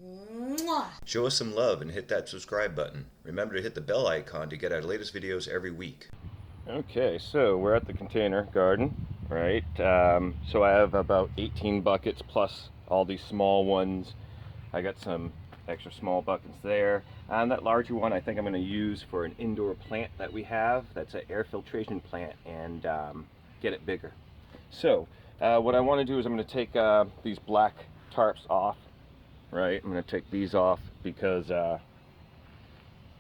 Mwah. Show us some love and hit that subscribe button. Remember to hit the bell icon to get our latest videos every week. Okay, so we're at the container garden, right? So I have about 18 buckets plus all these small ones. I got some extra small buckets there. And that larger one I think I'm going to use for an indoor plant that we have. That's an air filtration plant, and get it bigger. So what I want to do is I'm going to take these black tarps off, right? I'm going to take these off because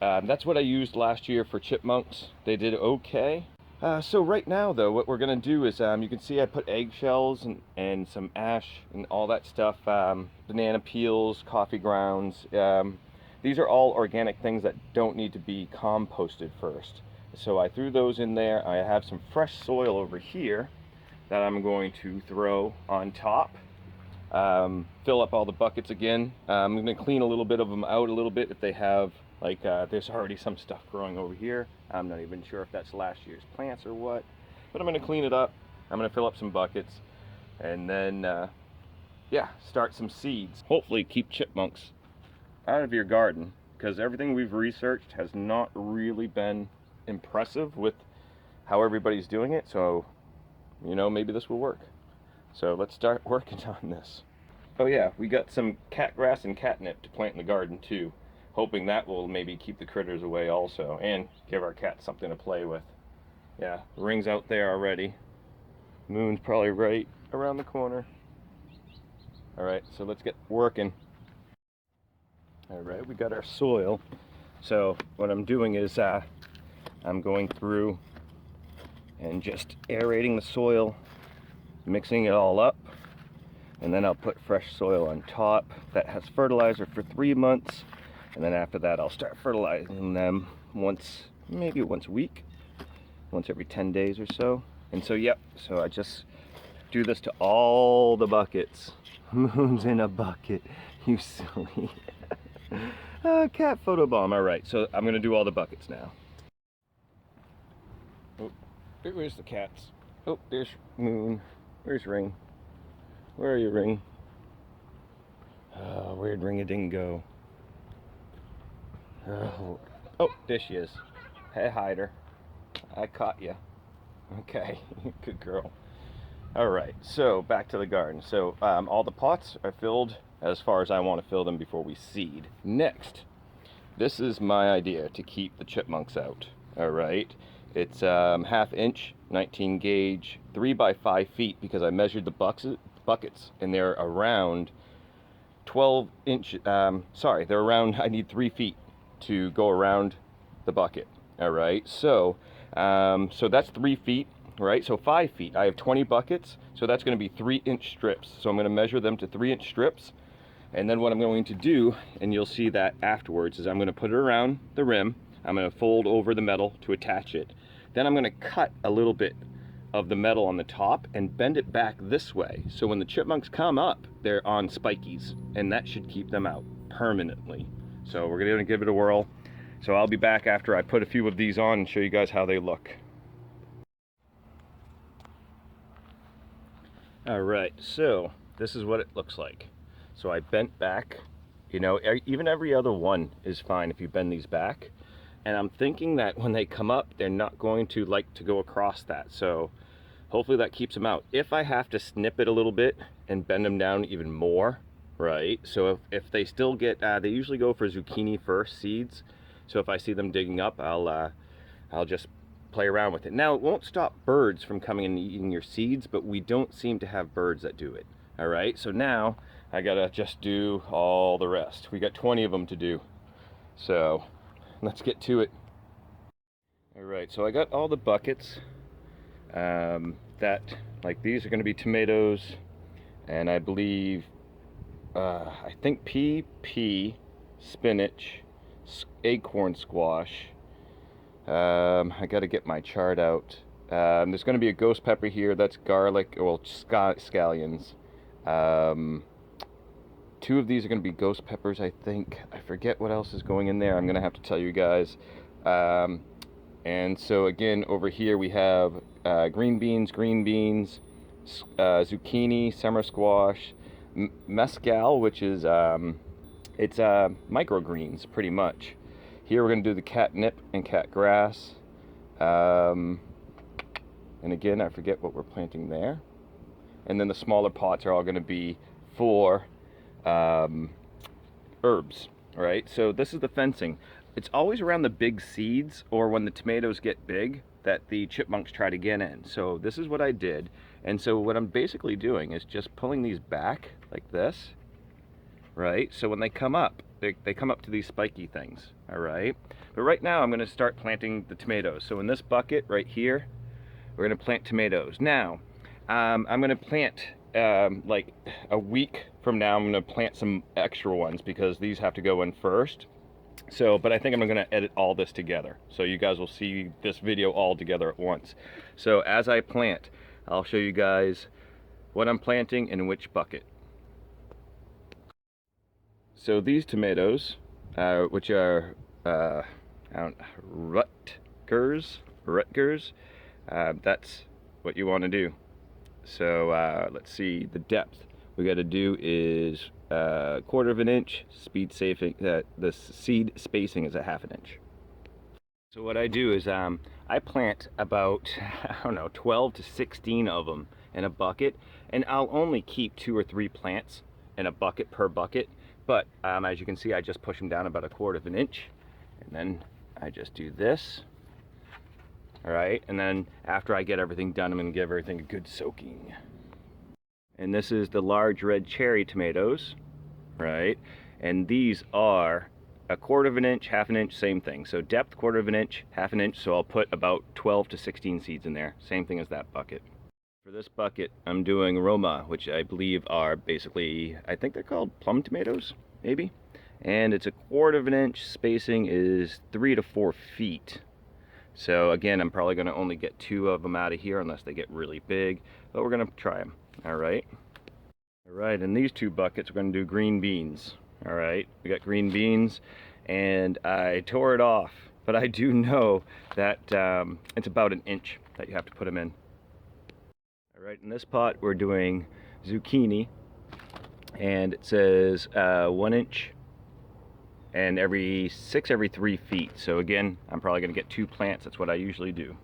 that's what I used last year for chipmunks. They did okay. So right now though, what we're gonna do is, you can see I put eggshells and some ash and all that stuff, banana peels, coffee grounds. These are all organic things that don't need to be composted first. So I threw those in there. I have some fresh soil over here that I'm going to throw on top. Fill up all the buckets again. I'm gonna clean a little bit of them out a little bit if they have, like, there's already some stuff growing over here. I'm not even sure if that's last year's plants or what, but I'm going to clean it up. I'm going to fill up some buckets and then, yeah, start some seeds. Hopefully keep chipmunks out of your garden, because everything we've researched has not really been impressive with how everybody's doing it. So, you know, maybe this will work. So let's start working on this. Oh yeah, we got some cat grass and catnip to plant in the garden too, hoping that will maybe keep the critters away also and give our cats something to play with. Yeah, the ring's out there already. Moon's probably right around the corner. Alright, so let's get working. Alright, we got our soil. So what I'm doing is I'm going through and just aerating the soil, mixing it all up, and then I'll put fresh soil on top that has fertilizer for 3 months. And then after that, I'll start fertilizing them maybe once a week, once every 10 days or so. And so, yep, so I just do this to all the buckets. Moon's in a bucket, you silly. Cat photo bomb, all right. So I'm gonna do all the buckets now. Oh, where's the cats? Oh, there's Moon. Where's Ring? Where are you, Ring? Oh, where'd Ring-a-Dingo? Oh, there she is. Hey, Hider. I caught you. Okay, good girl. Alright, so back to the garden. So all the pots are filled as far as I want to fill them before we seed. Next, this is my idea to keep the chipmunks out. Alright, it's 1/2 inch, 19 gauge, 3 by 5 feet, because I measured the buckets and they're around 12 inch, sorry, they're around, I need 3 feet to go around the bucket. All right, so so that's 3 feet, right? So 5 feet. I have 20 buckets, so that's going to be 3-inch strips. So I'm going to measure them to 3-inch strips, and then what I'm going to do, and you'll see that afterwards, is I'm going to put it around the rim. I'm going to fold over the metal to attach it. Then I'm going to cut a little bit of the metal on the top and bend it back this way, so when the chipmunks come up, they're on spikies, and that should keep them out permanently. So we're gonna give it a whirl. So I'll be back after I put a few of these on and show you guys how they look. All right, so this is what it looks like. So I bent back, you know, even every other one is fine if you bend these back. And I'm thinking that when they come up, they're not going to like to go across that. So hopefully that keeps them out. If I have to snip it a little bit and bend them down even more, right? So if they still get, they usually go for zucchini first seeds. So if I see them digging up, I'll just play around with it. Now, it won't stop birds from coming and eating your seeds, but we don't seem to have birds that do it. All right, so now I gotta just do all the rest. We got 20 of them to do. So let's get to it. All right, so I got all the buckets that, like, these are gonna be tomatoes, and I believe I think pea, spinach, acorn squash. I got to get my chart out. There's going to be a ghost pepper here. That's garlic, well, scallions. 2 of these are going to be ghost peppers, I think. I forget what else is going in there. I'm going to have to tell you guys. And so again, over here we have green beans, zucchini, summer squash, mescal, which is It's microgreens, pretty much. Here we're going to do the catnip and catgrass. And again, I forget what we're planting there. And then the smaller pots are all going to be for herbs, right? So this is the fencing. It's always around the big seeds or when the tomatoes get big that the chipmunks try to get in. So this is what I did. And so what I'm basically doing is just pulling these back like this, right? So when they come up, they come up to these spiky things, all right? But right now I'm going to start planting the tomatoes. So in this bucket right here, we're going to plant tomatoes. Now, I'm going to plant, like a week from now, I'm going to plant some extra ones because these have to go in first. So, but I think I'm going to edit all this together. So you guys will see this video all together at once. So as I plant, I'll show you guys what I'm planting and in which bucket. So these tomatoes, which are Rutgers, that's what you want to do. So let's see, the depth we got to do is 1/4 of an inch. The seed spacing is a 1/2 inch. So what I do is I plant about, I don't know, 12 to 16 of them in a bucket, and I'll only keep 2 or 3 plants in a bucket per bucket. But as you can see, I just push them down about 1/4 of an inch, and then I just do this. All right, and then after I get everything done, I'm going to give everything a good soaking. And this is the large red cherry tomatoes, right? And these are 1/4 of an inch, 1/2 inch, same thing. So depth 1/4 of an inch, 1/2 inch. So I'll put about 12 to 16 seeds in there. Same thing as that bucket. For this bucket, I'm doing Roma, which I believe are basically, I think they're called plum tomatoes, maybe. And it's 1/4 of an inch. Spacing is 3 to 4 feet. So again, I'm probably going to only get 2 of them out of here unless they get really big, but we're going to try them. All right. All right, in these 2 buckets, we're going to do green beans. All right, we got green beans, and I tore it off, but I do know that it's about 1 inch that you have to put them in. All right, in this pot, we're doing zucchini, and it says 1 inch and every 3 feet. So again, I'm probably going to get 2 plants. That's what I usually do.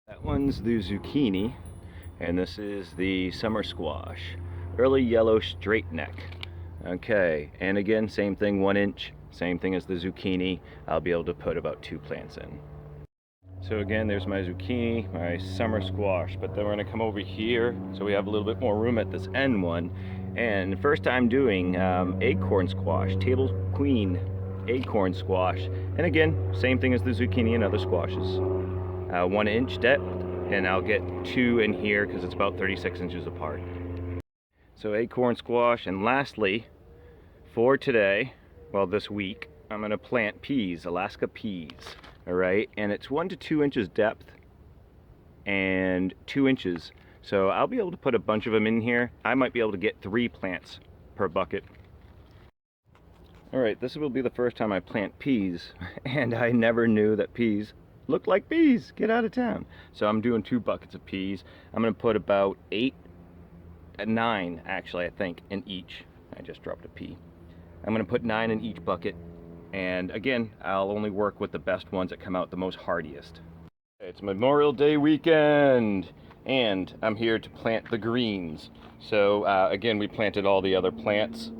That one's the zucchini, and this is the summer squash, early yellow straight neck. Okay, and again, same thing, 1 inch, same thing as the zucchini. I'll be able to put about 2 plants in. So again, there's my zucchini, my summer squash, but then we're going to come over here so we have a little bit more room at this end one. And first time doing acorn squash, table queen acorn squash. And again, same thing as the zucchini and other squashes. 1 inch depth, and I'll get 2 in here because it's about 36 inches apart. So acorn squash, and lastly, for today, well this week, I'm going to plant peas, Alaska peas. All right, and it's 1 to 2 inches depth and 2 inches. So I'll be able to put a bunch of them in here. I might be able to get 3 plants per bucket. All right, this will be the first time I plant peas, and I never knew that peas look like peas. Get out of town. So I'm doing 2 buckets of peas. I'm going to put about 9 actually, I think, in each. I just dropped a pea. I'm going to put 9 in each bucket, and again, I'll only work with the best ones that come out the most hardiest. It's Memorial Day weekend, and I'm here to plant the greens. So again, we planted all the other plants.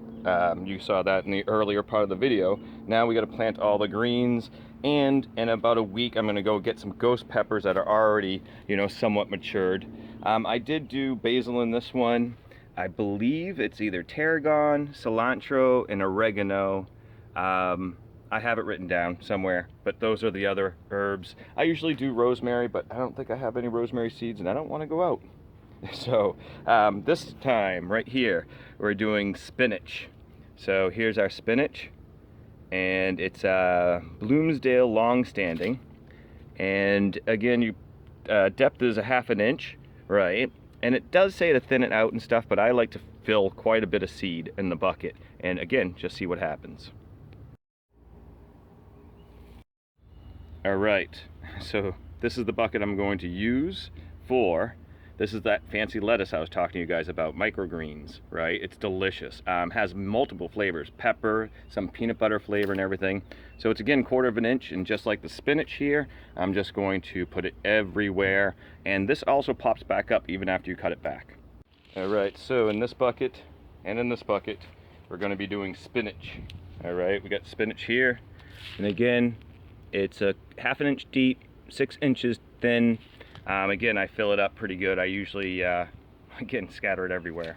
You saw that in the earlier part of the video. Now we got to plant all the greens, and in about a week I'm going to go get some ghost peppers that are already, you know, somewhat matured. I did do basil in this one. I believe it's either tarragon, cilantro, and oregano. I have it written down somewhere, but those are the other herbs. I usually do rosemary, but I don't think I have any rosemary seeds, and I don't want to go out. So this time right here, we're doing spinach. So here's our spinach, and it's Bloomsdale long-standing. And again, depth is a 1/2 inch, right? And it does say to thin it out and stuff, but I like to fill quite a bit of seed in the bucket. And again, just see what happens. All right, so this is the bucket I'm going to use for This is that fancy lettuce I was talking to you guys about, microgreens, right? It's delicious. Has multiple flavors, pepper, some peanut butter flavor and everything. So it's again 1/4 of an inch, and just like the spinach here, I'm just going to put it everywhere. And this also pops back up even after you cut it back. All right, so in this bucket and in this bucket, we're going to be doing spinach. All right, we got spinach here, and again, it's a 1/2 inch deep, 6 inches thin. Again, I fill it up pretty good. I usually, again, scatter it everywhere.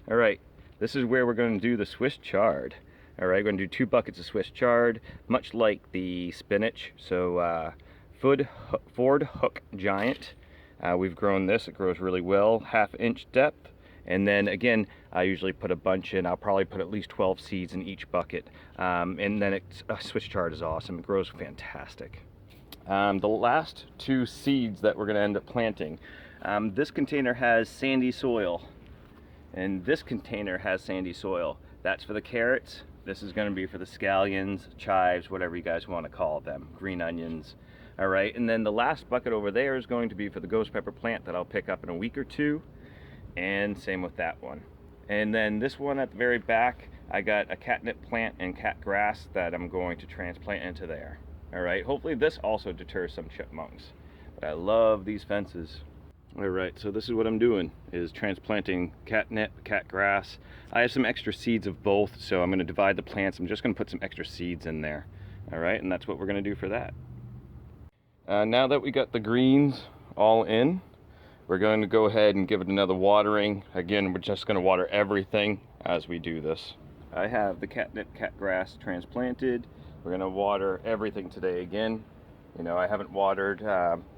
All right, this is where we're going to do the Swiss chard. All right, we're going to do 2 buckets of Swiss chard, much like the spinach. So Ford Hook Giant. We've grown this. It grows really well, 1/2 inch depth. And then again, I usually put a bunch in. I'll probably put at least 12 seeds in each bucket. And then Swiss chard is awesome. It grows fantastic. The last 2 seeds that we're going to end up planting, this container has sandy soil, and this container has sandy soil. That's for the carrots. This is going to be for the scallions, chives, whatever you guys want to call them, green onions. All right, and then the last bucket over there is going to be for the ghost pepper plant that I'll pick up in a week or 2, and same with that one. And then this one at the very back, I got a catnip plant and cat grass that I'm going to transplant into there. All right, hopefully this also deters some chipmunks, but I love these fences. All right, so this is what I'm doing, is transplanting catnip, cat grass. I have some extra seeds of both, so I'm going to divide the plants. I'm just going to put some extra seeds in there. All right, and that's what we're going to do for that. Now that we got the greens all in, we're going to go ahead and give it another watering. Again, we're just going to water everything as we do this. I have the catnip, cat grass transplanted. We're going to water everything today again. You know, I haven't watered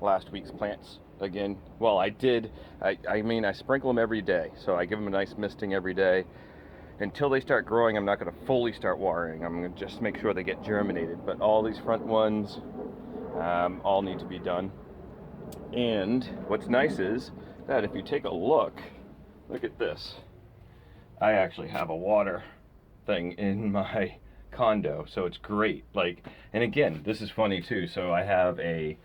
last week's plants again. Well, I did. I mean, I sprinkle them every day. So I give them a nice misting every day. Until they start growing, I'm not going to fully start watering. I'm going to just make sure they get germinated. But all these front ones all need to be done. And what's nice is that if you take a look at this. I actually have a water thing in my condo, so it's great. Like, and again, this is funny too. So I have a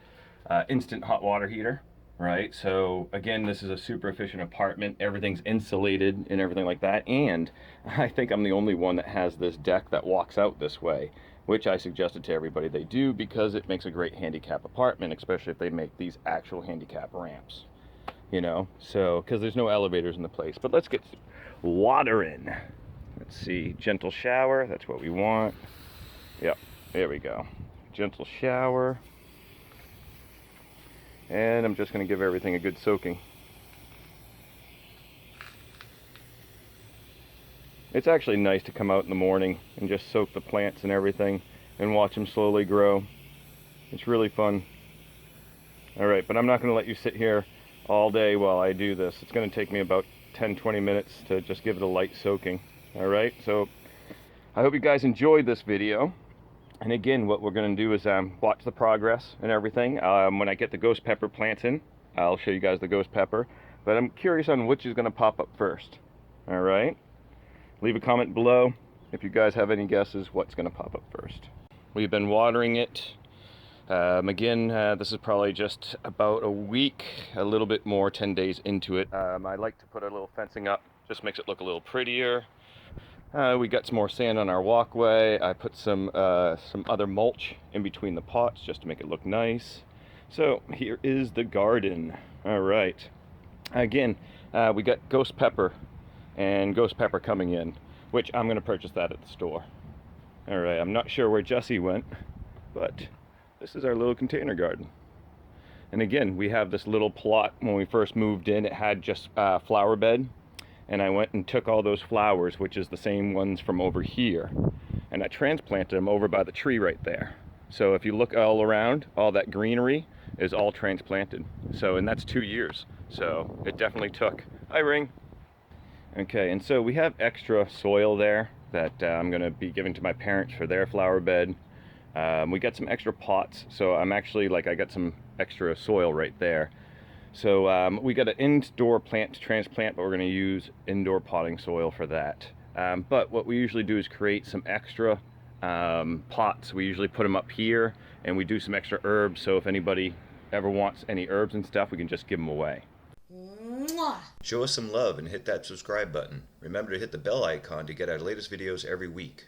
instant hot water heater, right? So again, this is a super efficient apartment. Everything's insulated and everything like that. And I think I'm the only one that has this deck that walks out this way, which I suggested to everybody they do because it makes a great handicap apartment, especially if they make these actual handicap ramps. You know, so because there's no elevators in the place. But let's get water in. Let's see, gentle shower, that's what we want. Yep, there we go. Gentle shower. And I'm just going to give everything a good soaking. It's actually nice to come out in the morning and just soak the plants and everything and watch them slowly grow. It's really fun. Alright, but I'm not going to let you sit here all day while I do this. It's going to take me about 10-20 minutes to just give it a light soaking. Alright, so I hope you guys enjoyed this video. And again, what we're going to do is watch the progress and everything. When I get the ghost pepper plants in, I'll show you guys the ghost pepper. But I'm curious on which is going to pop up first. Alright, leave a comment below if you guys have any guesses what's going to pop up first. We've been watering it. Again, this is probably just about a week, a little bit more, 10 days into it. I like to put a little fencing up, just makes it look a little prettier. We got some more sand on our walkway. I put some other mulch in between the pots just to make it look nice. So here is the garden. All right. Again, we got ghost pepper and ghost pepper coming in, which I'm going to purchase that at the store. All right. I'm not sure where Jessie went, but this is our little container garden. And again, we have this little plot. When we first moved in, it had just flower bed. And I went and took all those flowers, which is the same ones from over here, and I transplanted them over by the tree right there. So if you look all around, all that greenery is all transplanted. So, and that's 2 years. So it definitely took. Hi, Ring. Okay, and so we have extra soil there that I'm going to be giving to my parents for their flower bed. We got some extra pots, so I'm actually, I got some extra soil right there. So we got an indoor plant to transplant, but we're going to use indoor potting soil for that. But what we usually do is create some extra pots. We usually put them up here, and we do some extra herbs. So if anybody ever wants any herbs and stuff, we can just give them away. InfiniteMuah. Show us some love and hit that subscribe button. Remember to hit the bell icon to get our latest videos every week.